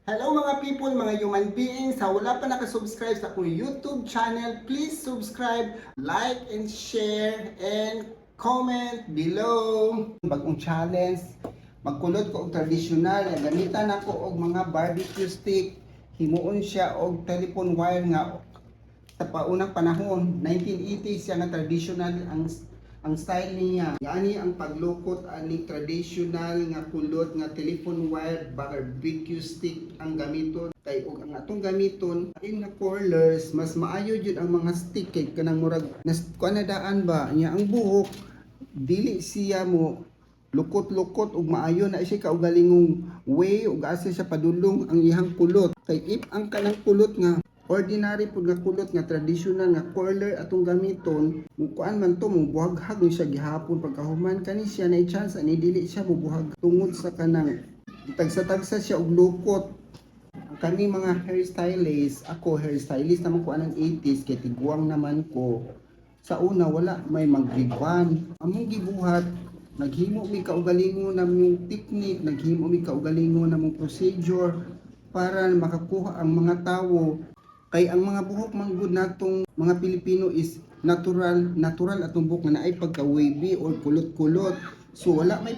Hello mga people, mga human beings. Sa wala pa nakasubscribe sa akong YouTube channel, please subscribe, like and share, and comment below. Bagong challenge, magkulot ko og tradisyonal. Gamitan ako og mga barbecue stick. Himuon siya og telephone wire nga sa paunang panahon. 1980s siya nga traditional ang style niya. Yani ang paglukot ani traditional nga kulot nga telephone wire barbecue stick ang gamiton. Kay og ang atong gamiton in nga curlers mas maayo jud ang mga stick kay kanang murag nas kuanadaan ba nya ang buhok dili siya mo lukot-lukot ug maayo na siya kaugalingong way ug asa siya padulong ang ihang kulot. Kay if ang kanang kulot nga ordinary pud nga kulot nga traditional nga curler atong gamiton kuan man to mo buhaghag ni siya gihapon pagkahuman kani siya na chance ani dili siya mobuhag tungod sa kanang tagsa-tagsa siya og lukot. Ang kani mga hairstylist, ako hairstylist naman ko anang 80s kay tiguang naman ko. Sa una wala may mag-ribbon among gibuhat, naghimo mi kaugalingon namong technique, naghimo mi kaugalingon namong procedure para makakuha ang mga tawo. Kay ang mga buhok manggod natong mga Pilipino is natural atong buhok nga naay pagka wavy or kulot-kulot. So wala may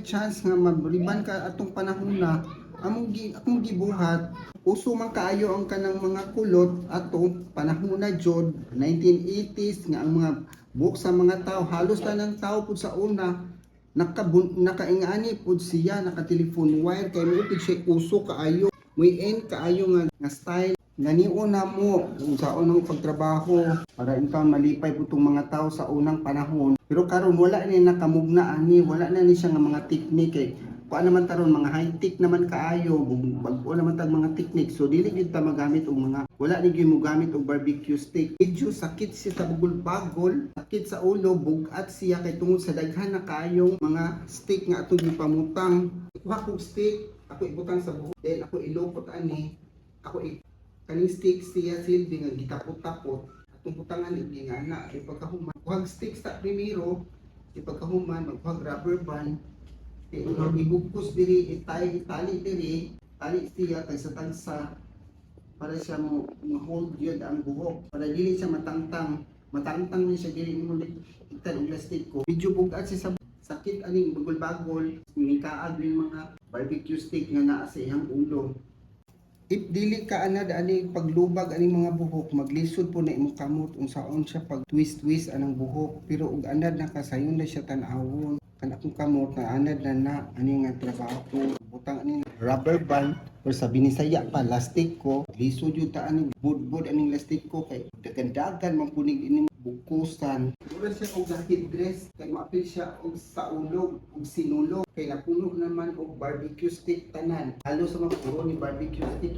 chance nga mabriban ka atong panahon na akong gibuhat. Uso man kaayo ang kanang mga kulot atong panahon na jud 1980s nga ang mga buhok sa mga tao halos tanang tao pud sa una nakaingani pud siya naka telephone wire kay mo pud siya uso kaayo. Muy end kaayo nga style. Ganion na mo sa unang pagtrabaho para ikaw malipay po itong mga tao sa unang panahon. Pero karon wala ni nakamugna ani, wala na ni siya nga mga technique eh. Kuan naman taron mga high-tech naman kaayo, bag-o naman tag mga technique. So dili gyud ta magamit og mga wala ni gyud mo gamit og barbecue stick. Medyo sakit siya sa bugol-bagol, sakit sa ulo, bugat siya kay tungod sa daghan na kaayong mga stick nga atong gipamutang. Kuha kog stick, ako ibutang sa buhok, then ako ilukot ani, ako kaning stick siya silbi nga gitapot-tapot atong butangan ni nga na ipagkahuman kuhag stick sa primero ipagkahuman magkuhag rubber band ibugkos diri itali diri tali siya kay sa tagsa para siya mo hold yun ang buhok para dili siya matangtang ni siya dili mo itan og plastic ko medyo bugat siya sa sakit aning bagol-bagol minikaag ning mga barbecue stick nga naa sa iyang ulo. If dili ka anad ani paglubag ani mga buhok maglisod po na imong kamot unsaon siya pag twist anang buhok pero ug anad nakasayon na siya tan-awon kan akong kamot na anad na ani nga trabaho butang ani rubber band or sa binisaya pa lastik ko lisod jud ta ani budbud aning lastik ko kay dagan-dagan man punig ini bukusan. Mura siya og headdress kay maapil siya og sa ulog og sinulog kay napuno naman og barbecue stick tanan. Halos sa mga puro ni barbecue stick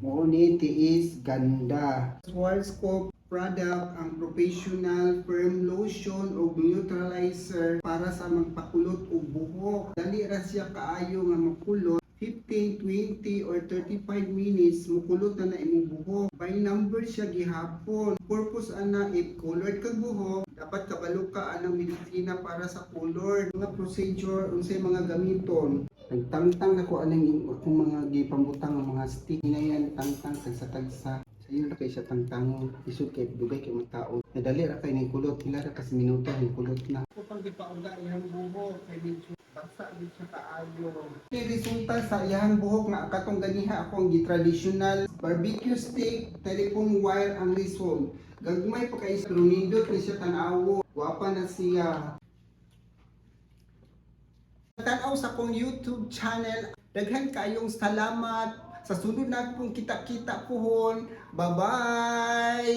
mo ni tiis ganda. Schwarzkopf product ang professional firm lotion o neutralizer para sa magpakulot og buhok. Dali ra siya kaayo nga makulot 15, 20 or 35 minutes mukulot na imong buhok. By number siya gihapon. Purpose ana if colored kag buhok, dapat kabalo ka anang medisina para sa color. Mga procedure unsay mga gamiton. Nagtangtang nako anang akong mga gipambutang nga mga stick na yan tangtang tagsa-tagsa. Sayo na kay siya tangtang isud kay dugay kay mga tao. Nadali ra kay ning kulot, pila ra kasi minuto ning kulot na. Ko pang gipauga iyang buhok kay medyo basa din siya kaayo. Kay resulta sa iyang buhok nga katong ganiha akong gi-traditional barbecue stick, telephone wire ang result. Gagmay pa kay pero nindot ni siya tan-awo. Guwapa na siya. Tanaw sa akong YouTube channel. Daghan kayong salamat. Sa sunod na pong kita-kita pohon. Bye-bye!